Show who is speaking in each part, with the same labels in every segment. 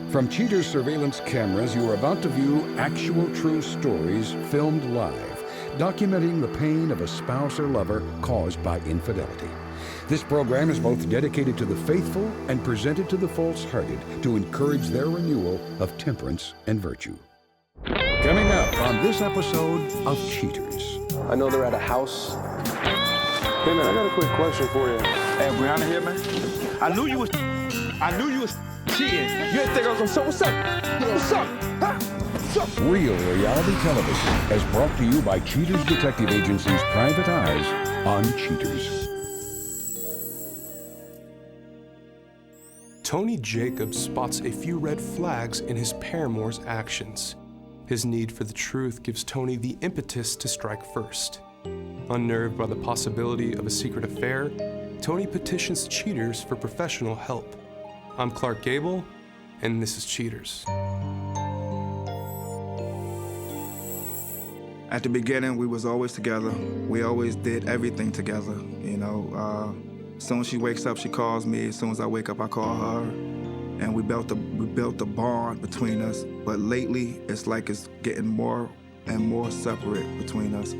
Speaker 1: From Cheater's surveillance cameras, you are about to view actual true stories filmed live, documenting the pain of a spouse or lover caused by infidelity. This program is both dedicated to the faithful and presented to the false-hearted to encourage their renewal of temperance and virtue. Coming up on this episode of Cheaters.
Speaker 2: I know they're at a house. Hey man, I got a quick question for you.
Speaker 3: Hey, Brianna here, man. I knew you was cheating. You didn't think I was gonna say, what's up? What's up? Huh? What's up?
Speaker 1: Real reality television is brought to you by Cheaters Detective Agency's Private Eyes on Cheaters.
Speaker 4: Tony Jacobs spots a few red flags in his paramour's actions. His need for the truth gives Tony the impetus to strike first. Unnerved by the possibility of a secret affair, Tony petitions Cheaters for professional help. I'm Clark Gable, and this is Cheaters.
Speaker 3: At the beginning, we was always together. We always did everything together, you know. As soon as she wakes up, she calls me. As soon as I wake up, I call her. And we built a bond between us. But lately, it's like it's getting more and more separate between us.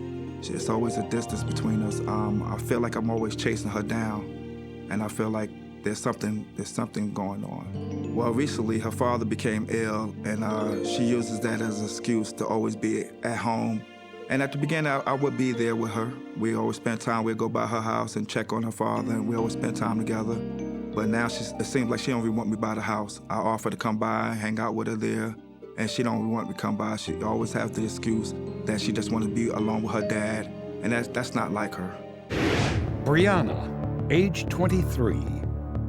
Speaker 3: It's always a distance between us. I feel like I'm always chasing her down. And I feel like there's something going on. Well, recently, her father became ill, and she uses that as an excuse to always be at home. And at the beginning, I would be there with her. We always spend time. We'd go by her house and check on her father, and we always spend time together. But now it seems like she don't really want me by the house. I offer to come by, hang out with her there, and she don't really want me to come by. She always has the excuse that she just wants to be alone with her dad, and that's not like her.
Speaker 1: Brianna, age 23,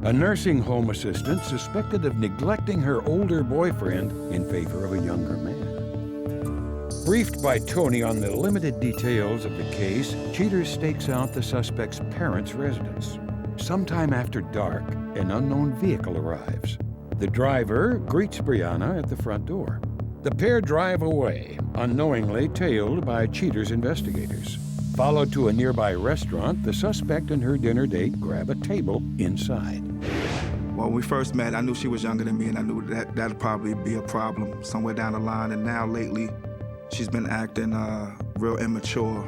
Speaker 1: a nursing home assistant suspected of neglecting her older boyfriend in favor of a younger man. Briefed by Tony on the limited details of the case, Cheaters stakes out the suspect's parents' residence. Sometime after dark, an unknown vehicle arrives. The driver greets Brianna at the front door. The pair drive away, unknowingly tailed by Cheaters investigators. Followed to a nearby restaurant, the suspect and her dinner date grab a table inside.
Speaker 3: When we first met, I knew she was younger than me, and I knew that'd probably be a problem somewhere down the line. And now lately, she's been acting real immature.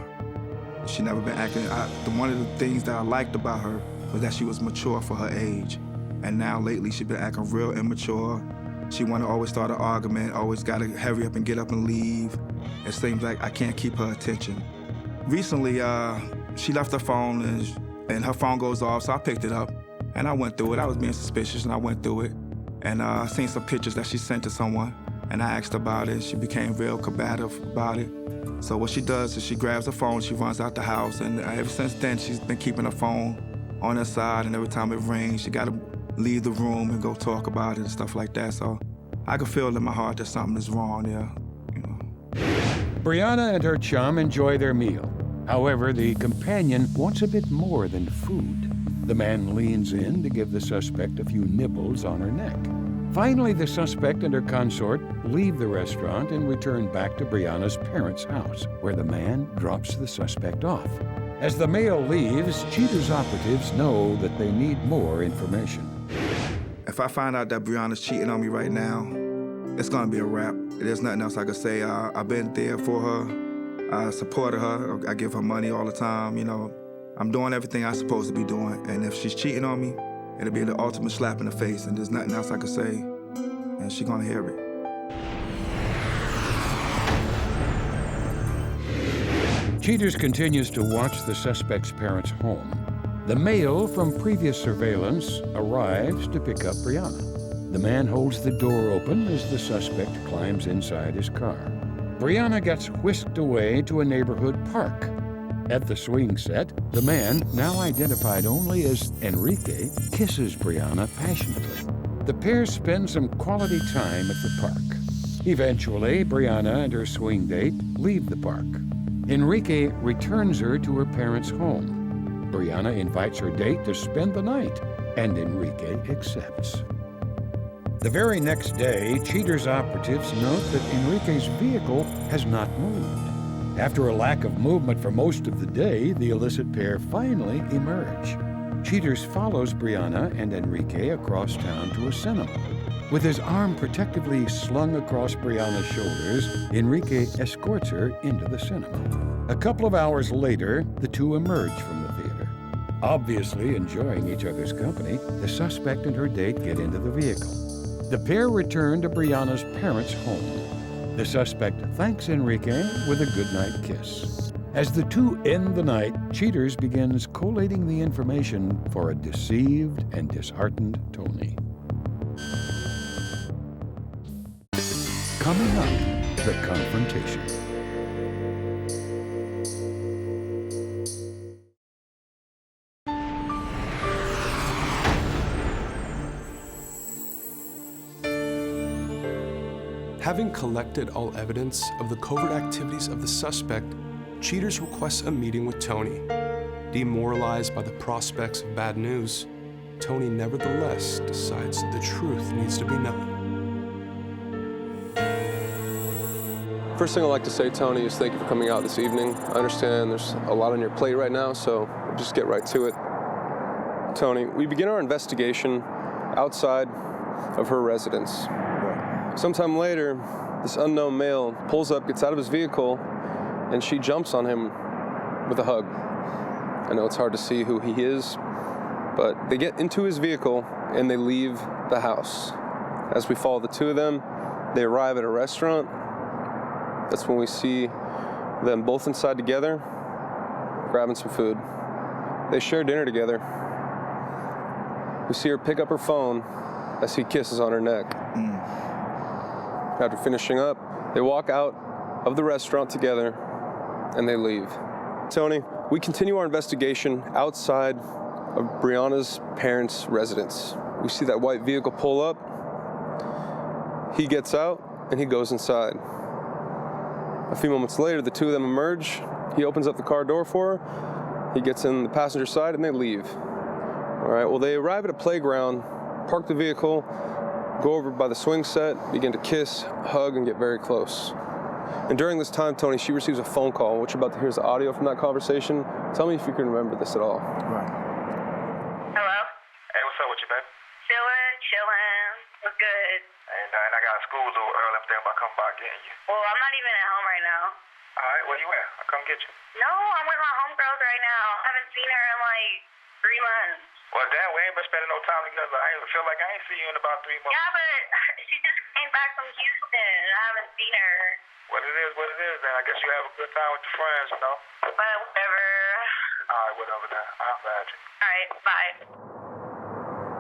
Speaker 3: She never been acting. One of the things that I liked about her was that she was mature for her age. And now lately, she's been acting real immature. She want to always start an argument, always got to hurry up and get up and leave. It seems like I can't keep her attention. Recently, she left her phone and her phone goes off, so I picked it up and I went through it. I was being suspicious and I went through it. And I seen some pictures that she sent to someone and I asked about it. She became real combative about it. So what she does is she grabs her phone, she runs out the house, and ever since then, she's been keeping her phone on her side, and every time it rings, she gotta leave the room and go talk about it and stuff like that. So I can feel in my heart that something is wrong there, you know.
Speaker 1: Brianna and her chum enjoy their meal. However, the companion wants a bit more than food. The man leans in to give the suspect a few nibbles on her neck. Finally, the suspect and her consort leave the restaurant and return back to Brianna's parents' house, where the man drops the suspect off. As the male leaves, Cheaters operatives know that they need more information.
Speaker 3: If I find out that Brianna's cheating on me right now, it's gonna be a wrap. There's nothing else I can say. I've been there for her. I supported her. I give her money all the time, you know. I'm doing everything I'm supposed to be doing. And if she's cheating on me, it'll be the ultimate slap in the face, and there's nothing else I can say, and she's gonna hear it.
Speaker 1: Cheaters continues to watch the suspect's parents' home. The male from previous surveillance arrives to pick up Brianna. The man holds the door open as the suspect climbs inside his car. Brianna gets whisked away to a neighborhood park. At the swing set, the man, now identified only as Enrique, kisses Brianna passionately. The pair spend some quality time at the park. Eventually, Brianna and her swing date leave the park. Enrique returns her to her parents' home. Brianna invites her date to spend the night, and Enrique accepts. The very next day, Cheaters operatives note that Enrique's vehicle has not moved. After a lack of movement for most of the day, the illicit pair finally emerge. Cheaters follows Brianna and Enrique across town to a cinema. With his arm protectively slung across Brianna's shoulders, Enrique escorts her into the cinema. A couple of hours later, the two emerge from the theater. Obviously enjoying each other's company, the suspect and her date get into the vehicle. The pair return to Brianna's parents' home. The suspect thanks Enrique with a goodnight kiss. As the two end the night, Cheaters begins collating the information for a deceived and disheartened Tony. Coming up, the confrontation.
Speaker 4: Having collected all evidence of the covert activities of the suspect, Cheaters requests a meeting with Tony. Demoralized by the prospects of bad news, Tony nevertheless decides the truth needs to be known. First thing I'd like to say, Tony, is thank you for coming out this evening. I understand there's a lot on your plate right now, so we'll just get right to it. Tony, we begin our investigation outside of her residence. Sometime later, this unknown male pulls up, gets out of his vehicle, and she jumps on him with a hug. I know it's hard to see who he is, but they get into his vehicle and they leave the house. As we follow the two of them, they arrive at a restaurant. That's when we see them both inside together, grabbing some food. They share dinner together. We see her pick up her phone as he kisses on her neck. After finishing up, they walk out of the restaurant together and they leave. Tony, we continue our investigation outside of Brianna's parents' residence. We see that white vehicle pull up. He gets out and he goes inside. A few moments later, the two of them emerge. He opens up the car door for her. He gets in the passenger side and they leave. All right, well, they arrive at a playground, park the vehicle, go over by the swing set, begin to kiss, hug, and get very close. And during this time, Tony, she receives a phone call. What you're about to hear is the audio from that conversation. Tell me if you can remember this at all.
Speaker 5: Right.
Speaker 6: Hello?
Speaker 5: Hey, what's up with you, babe?
Speaker 6: Chillin'. What's good?
Speaker 5: And I got school a little early. I'm thinking about coming by getting you.
Speaker 6: Well, I'm not even at home right now.
Speaker 5: All right, where you at? I'll come get you.
Speaker 6: No, I'm with my homegirls right now. I haven't seen her in like 3 months.
Speaker 5: Well, damn, we ain't been spending no time together. I even feel like I ain't seen you in about 3 months.
Speaker 6: Yeah, but she just came back from Houston. I haven't seen her.
Speaker 5: What it is, then. I guess you have a good time with your friends, you know?
Speaker 6: But whatever.
Speaker 5: All right, whatever, then. I'll glad you.
Speaker 6: All right, bye.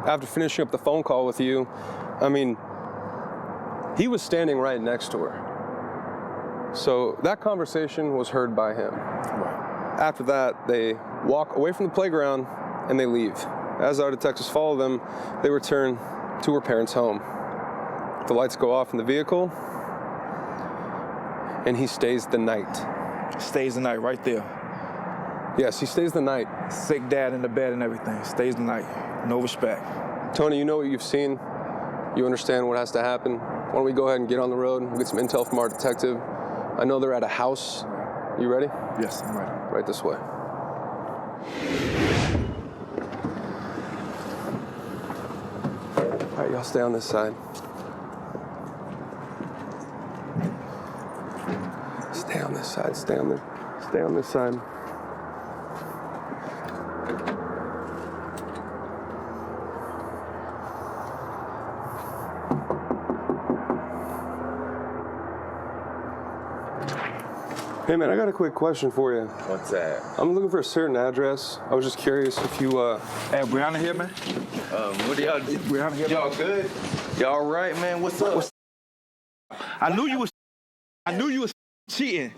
Speaker 4: After finishing up the phone call with you, I mean, he was standing right next to her. So that conversation was heard by him.
Speaker 3: Right.
Speaker 4: After that, they walk away from the playground and they leave. As our detectives follow them, they return to her parents' home. The lights go off in the vehicle, and he stays the night.
Speaker 3: Stays the night right there.
Speaker 4: Yes, he stays the night.
Speaker 3: Sick dad in the bed and everything. Stays the night. No respect.
Speaker 4: Tony, you know what you've seen. You understand what has to happen. Why don't we go ahead and get on the road and get some intel from our detective. I know they're at a house. You ready?
Speaker 3: Yes, I'm ready.
Speaker 4: Right this way. All right, y'all stay on this side. Stay on this side, stay on this side. Hey man, I got a quick question for you.
Speaker 2: What's that?
Speaker 4: I'm looking for a certain address. I was just curious if you,
Speaker 3: Hey, Brianna here, man?
Speaker 2: What do y'all do?
Speaker 3: Brianna here?
Speaker 2: Y'all good? Y'all all right, man? What's up?
Speaker 3: I knew you was cheating.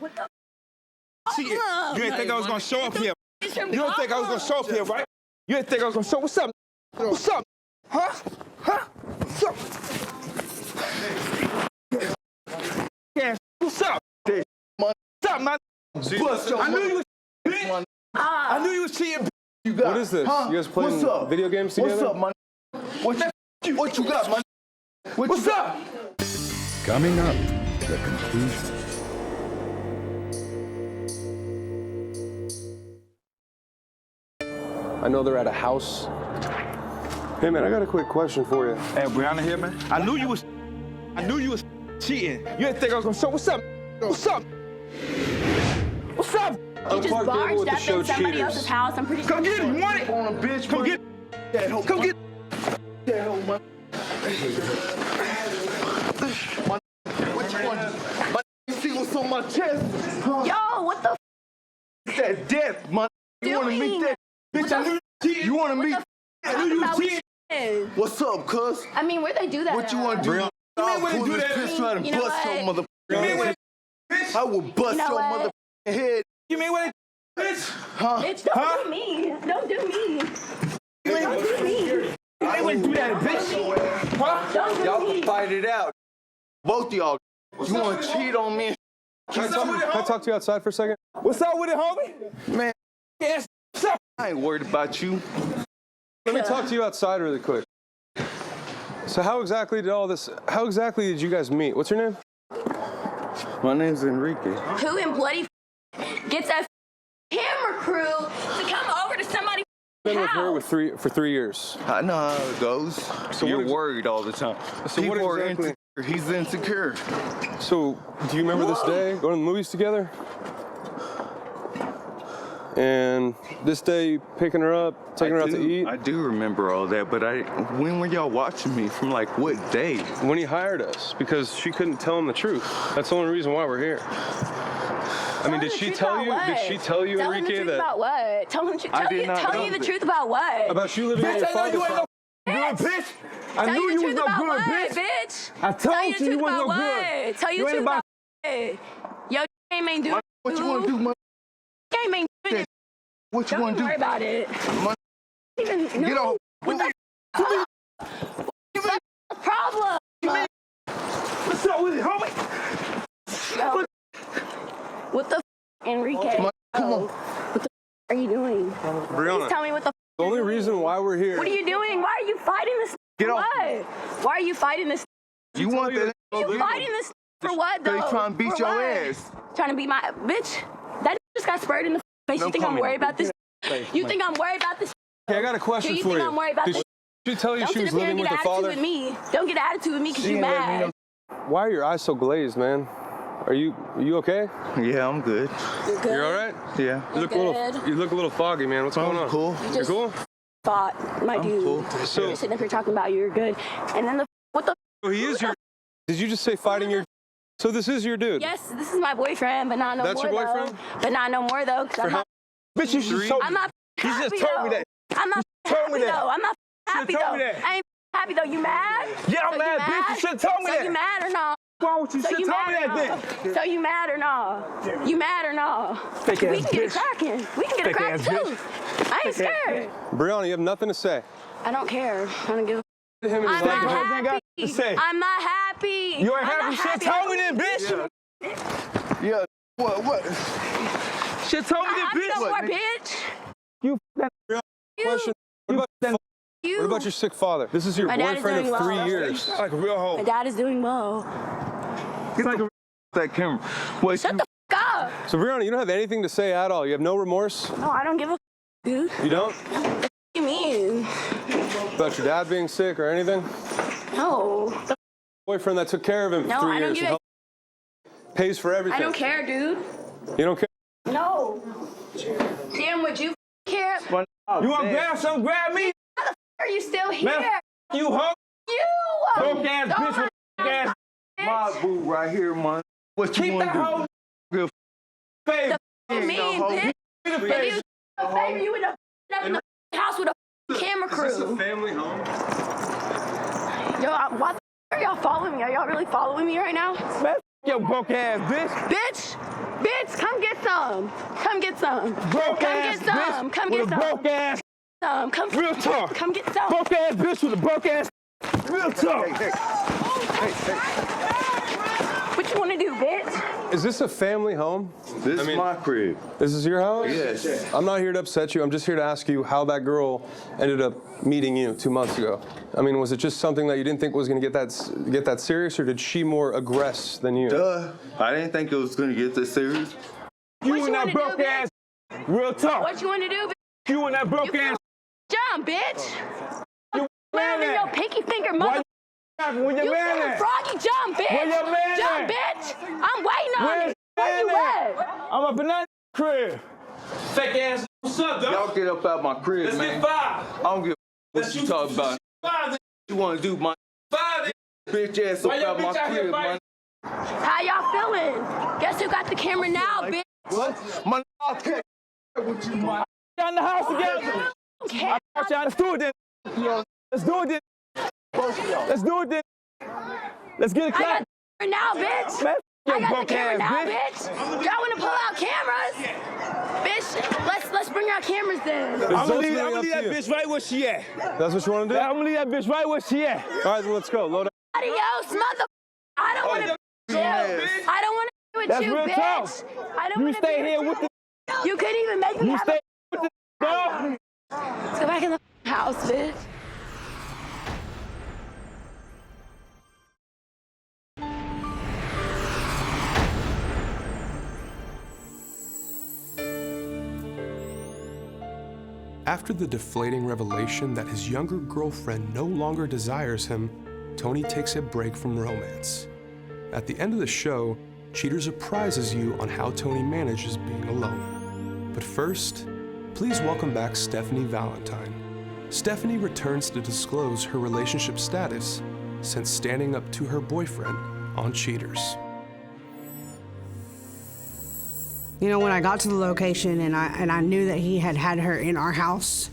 Speaker 3: Cheating. You didn't think I was gonna show up here. You don't think I was gonna show up here, right? You didn't think I was gonna show. What's up? What's up? Huh? What's up? Yeah. What's up? What's up, man? I knew you was. I knew you was cheating. You got.
Speaker 4: what is this?
Speaker 3: Huh?
Speaker 4: You guys playing video games together?
Speaker 3: What's up, man? What you got, man? What's up?
Speaker 1: Coming up, the conclusion.
Speaker 4: I know they're at a house.
Speaker 2: Hey, man, I got a quick question for you.
Speaker 7: Hey, Brianna here, man. I knew you was cheating. You didn't think I was gonna show. What's up? What's up? What's up?
Speaker 8: You just barged up in somebody else's house. I'm pretty sure.
Speaker 7: Come get it. You want it? On a bitch. Come get that hoe. Come get that hoe, man. What you want? You see what's on my chest? Huh?
Speaker 8: Yo, what the?
Speaker 7: That death, man. You wanna meet that bitch? I knew you cheated. You wanna meet? I knew you cheated. What's up, cuz?
Speaker 8: I mean, where'd they do that?
Speaker 7: What you want to do? You mean when they do that? Bitch trying to bust your mother. You mean when bitch? I will bust your mother head. You mean when bitch? Huh?
Speaker 8: Bitch, don't do me. Don't do me. Don't do me.
Speaker 7: You ain't want to do that, bitch. Huh?
Speaker 8: Y'all
Speaker 7: can fight it out. Both of y'all. You want to cheat on me?
Speaker 2: Can I talk to you outside for a second?
Speaker 7: What's up with it, homie? Man, yes. What's up? I ain't worried about you.
Speaker 2: Let me talk to you outside really quick. So how exactly did you guys meet? What's your name?
Speaker 7: My name's Enrique.
Speaker 8: Who in bloody gets a camera crew to come over to somebody's
Speaker 2: Been with her
Speaker 8: house?
Speaker 2: for 3 years.
Speaker 7: I know how it goes. So you're worried all the time.
Speaker 2: So
Speaker 7: People
Speaker 2: what
Speaker 7: are
Speaker 2: exactly?
Speaker 7: insecure. He's insecure.
Speaker 2: So do you remember this day, going to the movies together? And this day, picking her up, taking her out to eat?
Speaker 7: I do remember all that, but when were y'all watching me? From like what day?
Speaker 2: When he hired us, because she couldn't tell him the truth. That's the only reason why we're here. I mean, did she tell you, Enrique,
Speaker 8: Tell him the truth
Speaker 2: that...
Speaker 8: about what? Tell you the truth about what?
Speaker 2: About you living in your father's house?
Speaker 7: Good bitch. I
Speaker 8: Tell
Speaker 7: knew
Speaker 8: you
Speaker 7: you
Speaker 8: the
Speaker 7: was
Speaker 8: truth
Speaker 7: no
Speaker 8: about
Speaker 7: good,
Speaker 8: what,
Speaker 7: bitch.
Speaker 8: bitch?
Speaker 7: I told you you was no
Speaker 8: what?
Speaker 7: good.
Speaker 8: Tell you the truth about what? Yo, game ain't doing
Speaker 7: What you want to do, man?
Speaker 8: game ain't doing it.
Speaker 7: What you want to
Speaker 8: Don't worry
Speaker 7: do?
Speaker 8: about it. Even
Speaker 7: Get off.
Speaker 8: What the problem?
Speaker 7: What's up with it, homie?
Speaker 8: Yo, what the Enrique?
Speaker 7: Come on.
Speaker 8: What the are you doing?
Speaker 2: Brianna,
Speaker 8: Please tell me what the
Speaker 2: the only reason why we're here...
Speaker 8: What are you doing? Why are you fighting this?
Speaker 7: Get off.
Speaker 8: What? Why are you fighting this?
Speaker 7: You want that?
Speaker 8: You fighting this for what though?
Speaker 7: They trying to beat
Speaker 8: For
Speaker 7: your
Speaker 8: what?
Speaker 7: ass.
Speaker 8: Trying to beat my bitch. That just got spurred in the face. You think I'm worried about this? You think I'm worried about this?
Speaker 2: Okay, I got a question
Speaker 8: You
Speaker 2: for
Speaker 8: think
Speaker 2: you.
Speaker 8: I'm worried about
Speaker 2: Did
Speaker 8: this?
Speaker 2: she tell you
Speaker 8: Don't
Speaker 2: she
Speaker 8: sit
Speaker 2: was
Speaker 8: up here
Speaker 2: living
Speaker 8: and
Speaker 2: with
Speaker 8: get
Speaker 2: her
Speaker 8: an
Speaker 2: father?
Speaker 8: attitude with me. Don't get an attitude with me because
Speaker 7: She
Speaker 8: you
Speaker 7: ain't let me
Speaker 8: mad.
Speaker 7: know.
Speaker 2: Why are your eyes so glazed, man? Are you okay?
Speaker 7: Yeah, I'm good.
Speaker 8: You're good.
Speaker 2: You're all right?
Speaker 7: Yeah.
Speaker 2: You look a little foggy, man. What's going on?
Speaker 7: Cool.
Speaker 8: You
Speaker 2: You
Speaker 8: just
Speaker 2: cool?
Speaker 8: thought, my dude.
Speaker 7: cool.
Speaker 2: So
Speaker 8: You're sitting up here talking about you're good, and then what the?
Speaker 2: he is your... Did you just say fighting your... So this is your dude?
Speaker 8: Yes, this is my boyfriend, but not no
Speaker 2: That's
Speaker 8: more
Speaker 2: your boyfriend?
Speaker 8: though. But not no more though.
Speaker 2: For how...
Speaker 7: Bitch, you should show me.
Speaker 8: I'm not
Speaker 7: You
Speaker 8: happy
Speaker 7: just told me
Speaker 8: though.
Speaker 7: that.
Speaker 8: I'm not
Speaker 7: told
Speaker 8: happy
Speaker 7: me that.
Speaker 8: though. I'm not happy
Speaker 7: told
Speaker 8: though.
Speaker 7: me that.
Speaker 8: I ain't happy though. You mad?
Speaker 7: Yeah, I'm
Speaker 8: So
Speaker 7: mad, bitch. You should've told me
Speaker 8: so
Speaker 7: that.
Speaker 8: you mad or not?
Speaker 7: What's wrong with you?
Speaker 8: So
Speaker 7: Should've
Speaker 8: you
Speaker 7: told
Speaker 8: mad
Speaker 7: me
Speaker 8: or
Speaker 7: that
Speaker 8: not?
Speaker 7: then.
Speaker 8: So you mad or not? You mad or not?
Speaker 7: Fake
Speaker 8: We
Speaker 7: ass
Speaker 8: can get it
Speaker 7: bitch.
Speaker 8: cracking. We can get it
Speaker 7: Fake
Speaker 8: cracking
Speaker 7: ass
Speaker 8: too.
Speaker 7: bitch.
Speaker 8: I ain't scared.
Speaker 2: Brianna, you have nothing to say.
Speaker 8: I don't care. I don't give a
Speaker 2: To him and his
Speaker 8: I'm not
Speaker 2: language.
Speaker 7: ain't got
Speaker 8: happy.
Speaker 7: to say.
Speaker 8: I'm not happy.
Speaker 7: You ain't
Speaker 8: I'm
Speaker 7: happy?
Speaker 8: not
Speaker 7: Shit
Speaker 8: happy.
Speaker 7: told me then, bitch. Yeah. What? Shit told me
Speaker 8: I'm
Speaker 7: then,
Speaker 8: happy
Speaker 7: bitch.
Speaker 8: no more, bitch.
Speaker 7: You
Speaker 2: Question. What about your sick father? This is your
Speaker 8: My dad is
Speaker 2: boyfriend
Speaker 8: doing
Speaker 2: of 3
Speaker 8: well.
Speaker 2: years.
Speaker 7: like a real hoe.
Speaker 8: My dad is doing well.
Speaker 7: He's like a that camera. What?
Speaker 8: Shut the f up.
Speaker 2: So Brianna, you don't have anything to say at all. You have no remorse?
Speaker 8: No, I don't give a f, dude.
Speaker 2: You don't?
Speaker 8: What do you mean?
Speaker 2: About your dad being sick or anything?
Speaker 8: No.
Speaker 2: Boyfriend that took care of him
Speaker 8: No,
Speaker 2: for 3
Speaker 8: I don't
Speaker 2: years.
Speaker 8: give a
Speaker 2: and pays for everything.
Speaker 8: I don't care, dude.
Speaker 2: You don't care?
Speaker 8: No. Damn, would you care?
Speaker 7: You want to grab something? Grab me.
Speaker 8: How the f are you still here?
Speaker 7: Man, you hoe.
Speaker 8: You.
Speaker 7: Broke ass
Speaker 8: Don't
Speaker 7: bitch with ass.
Speaker 8: bitch.
Speaker 7: My boo right here, man. What you want to do? Good favor.
Speaker 8: The mean, bitch.
Speaker 7: The
Speaker 8: If
Speaker 7: favor.
Speaker 8: you a favor, you would have up in the house with a camera crew.
Speaker 2: family home?
Speaker 8: Yo, why the f are y'all following me? Are y'all really following me right now?
Speaker 7: Man, your broke ass bitch.
Speaker 8: Bitch, come get some. Come get some.
Speaker 7: Broke
Speaker 8: Come
Speaker 7: ass
Speaker 8: get some.
Speaker 7: bitch.
Speaker 8: Come
Speaker 7: with
Speaker 8: get
Speaker 7: a
Speaker 8: some.
Speaker 7: broke ass.
Speaker 8: Come.
Speaker 7: Real talk.
Speaker 8: Come get some.
Speaker 7: Broke ass bitch with a broke ass. Real talk.
Speaker 8: What you want to do, bitch?
Speaker 2: Is this a family home?
Speaker 9: This is my crib.
Speaker 2: This is your house?
Speaker 9: Yes.
Speaker 2: I'm not here to upset you. I'm just here to ask you how that girl ended up meeting you 2 months ago. I mean, was it just something that you didn't think was going to get that serious, or did she more aggress than you?
Speaker 9: Duh. I didn't think it was going to get this serious.
Speaker 7: You and
Speaker 8: wanna
Speaker 7: that broke
Speaker 8: do, bitch?
Speaker 7: ass. Real talk.
Speaker 8: What you want to do, bitch?
Speaker 7: You and that broke ass.
Speaker 8: Jump, bitch. your pinky finger, mother.
Speaker 7: Where your
Speaker 8: You
Speaker 7: man
Speaker 8: said
Speaker 7: at?
Speaker 8: froggy jump, bitch.
Speaker 7: Where your man
Speaker 8: Jump,
Speaker 7: at?
Speaker 8: bitch. I'm waiting on
Speaker 7: Where's
Speaker 8: it. Where you at?
Speaker 7: I'm up in that crib.
Speaker 10: Fake ass, what's up, dog?
Speaker 9: Y'all get up out my crib,
Speaker 10: Let's
Speaker 9: man.
Speaker 10: get five.
Speaker 9: I don't give a what you talk about.
Speaker 10: Five.
Speaker 9: You want to do, my
Speaker 10: Five.
Speaker 9: bitch ass up
Speaker 10: Why your
Speaker 9: out my
Speaker 10: bitch out here
Speaker 9: crib, man.
Speaker 10: fighting?
Speaker 8: How y'all feeling? Guess who got the camera now, bitch?
Speaker 9: What? My I'll take with you, man.
Speaker 7: Y'all in the house together.
Speaker 8: Okay.
Speaker 7: Let's do it then. Let's do it then. Let's do it then. Let's get it
Speaker 8: I got
Speaker 7: clapped.
Speaker 8: the camera now, bitch.
Speaker 7: Man,
Speaker 8: I got
Speaker 7: broke
Speaker 8: the camera
Speaker 7: ass
Speaker 8: now,
Speaker 7: bitch.
Speaker 8: bitch. Y'all wanna pull out cameras? Bitch, let's bring out cameras then.
Speaker 7: I'm gonna leave
Speaker 2: ultimately
Speaker 7: that
Speaker 2: up to
Speaker 7: bitch right where she at.
Speaker 2: That's what you want to do?
Speaker 7: I'm gonna leave that bitch right where she at.
Speaker 2: All right, then let's go. Load up.
Speaker 8: Adios, mother. I don't wanna be with you. I don't wanna be with
Speaker 7: That's
Speaker 8: you,
Speaker 7: real
Speaker 8: bitch.
Speaker 7: tough.
Speaker 8: I don't
Speaker 7: You
Speaker 8: wanna
Speaker 7: stay
Speaker 8: be
Speaker 7: here
Speaker 8: with
Speaker 7: with
Speaker 8: you. You couldn't even make me
Speaker 7: You
Speaker 8: have
Speaker 7: stay with the dog.
Speaker 8: Let's go back in the house, bitch.
Speaker 4: After the deflating revelation that his younger girlfriend no longer desires him, Tony takes a break from romance. At the end of the show, Cheaters apprises you on how Tony manages being alone. But first, please welcome back Stephanie Valentine. Stephanie returns to disclose her relationship status since standing up to her boyfriend on Cheaters.
Speaker 11: You know, when I got to the location and I knew that he had her in our house,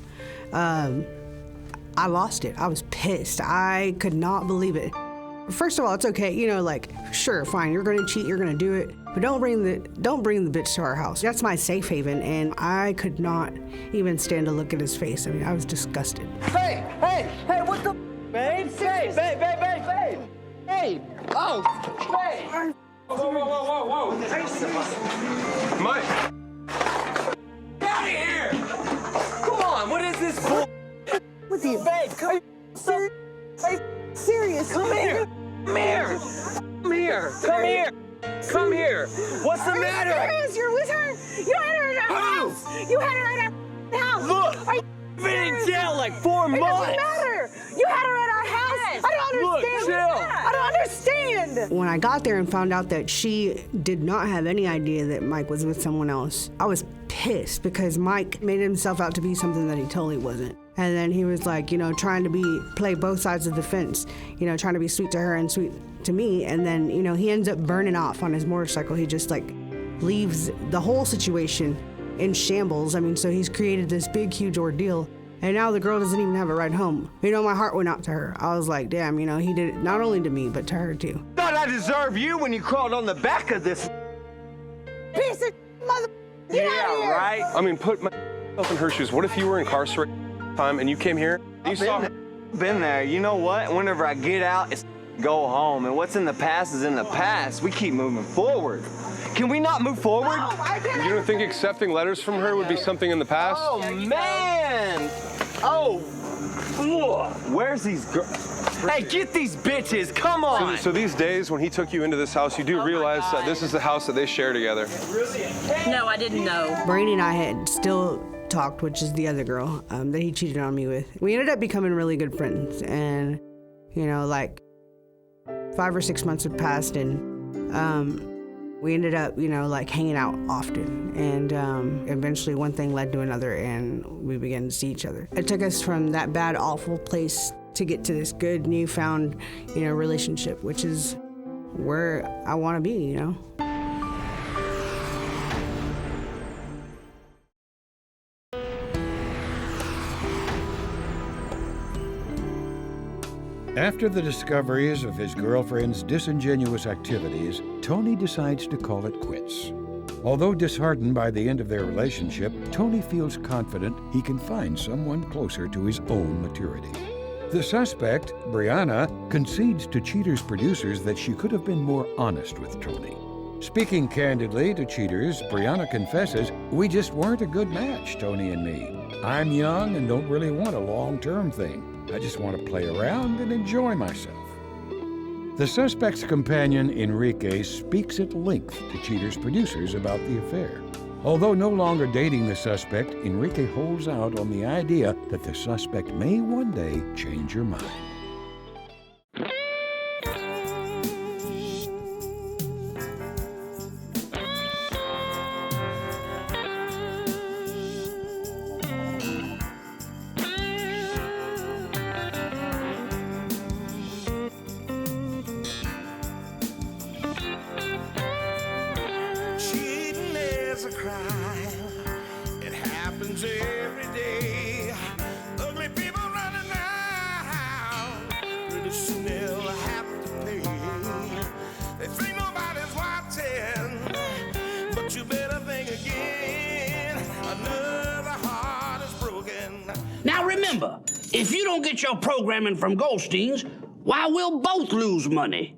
Speaker 11: I lost it. I was pissed. I could not believe it. First of all, it's okay. You know, like, sure, fine. You're gonna cheat. You're gonna do it, but don't bring the bitch to our house. That's my safe haven, and I could not even stand to look at his face. I mean, I was disgusted.
Speaker 7: Hey, what the? Babe, babe. Hey, oh, babe.
Speaker 10: Whoa.
Speaker 2: Mike.
Speaker 10: Get out of here! Come on, what is this bull?
Speaker 11: With you,
Speaker 7: Babe, come
Speaker 11: serious?
Speaker 10: Come here! Come here! What's the matter?
Speaker 11: Serious? You're with her? You had her in our house. You had her at our house.
Speaker 10: Look!
Speaker 11: Are you
Speaker 10: You've been in jail like 4 months!
Speaker 11: It doesn't matter. You had her at our house. I don't understand.
Speaker 10: Look, chill.
Speaker 11: I don't understand. When I got there and found out that she did not have any idea that Mike was with someone else, I was pissed because Mike made himself out to be something that he totally wasn't. And then he was like, you know, trying to play both sides of the fence, you know, trying to be sweet to her and sweet to me. And then, you know, he ends up burning off on his motorcycle. He just like leaves the whole situation in shambles. I mean, so he's created this big, huge ordeal. And now the girl doesn't even have a ride home. You know, my heart went out to her. I was like, damn, you know, he did it not only to me, but to her too.
Speaker 10: Thought I deserve you when you crawled on the back of this.
Speaker 11: Piece of mother. Get out of here.
Speaker 10: Right?
Speaker 2: I mean, put myself in her shoes. What if you were incarcerated time and you came here? You saw her.
Speaker 10: Been there. You know what? Whenever I get out, it's go home. And what's in the past is in the past. We keep moving forward. Can we not move forward?
Speaker 2: You don't think accepting letters from her would be something in the past?
Speaker 10: Oh, man. Oh. Ugh. Where's these girls? Hey, get these bitches. Come on.
Speaker 2: So these days, when he took you into this house, you do realize that this is the house that they share together.
Speaker 8: No, I didn't know.
Speaker 11: Brady and I had still talked, which is the other girl that he cheated on me with. We ended up becoming really good friends. And, you know, like 5 or 6 months had passed and we ended up, you know, like hanging out often. And eventually one thing led to another and we began to see each other. It took us from that bad, awful place to get to this good, newfound, you know, relationship, which is where I want to be, you know?
Speaker 1: After the discoveries of his girlfriend's disingenuous activities, Tony decides to call it quits. Although disheartened by the end of their relationship, Tony feels confident he can find someone closer to his own maturity. The suspect, Brianna, concedes to Cheaters' producers that she could have been more honest with Tony. Speaking candidly to Cheaters, Brianna confesses, "We just weren't a good match, Tony and me. I'm young and don't really want a long-term thing. I just want to play around and enjoy myself." The suspect's companion, Enrique, speaks at length to Cheaters' producers about the affair. Although no longer dating the suspect, Enrique holds out on the idea that the suspect may one day change her mind.
Speaker 12: Remember, if you don't get your programming from Goldstein's, why, we'll both lose money.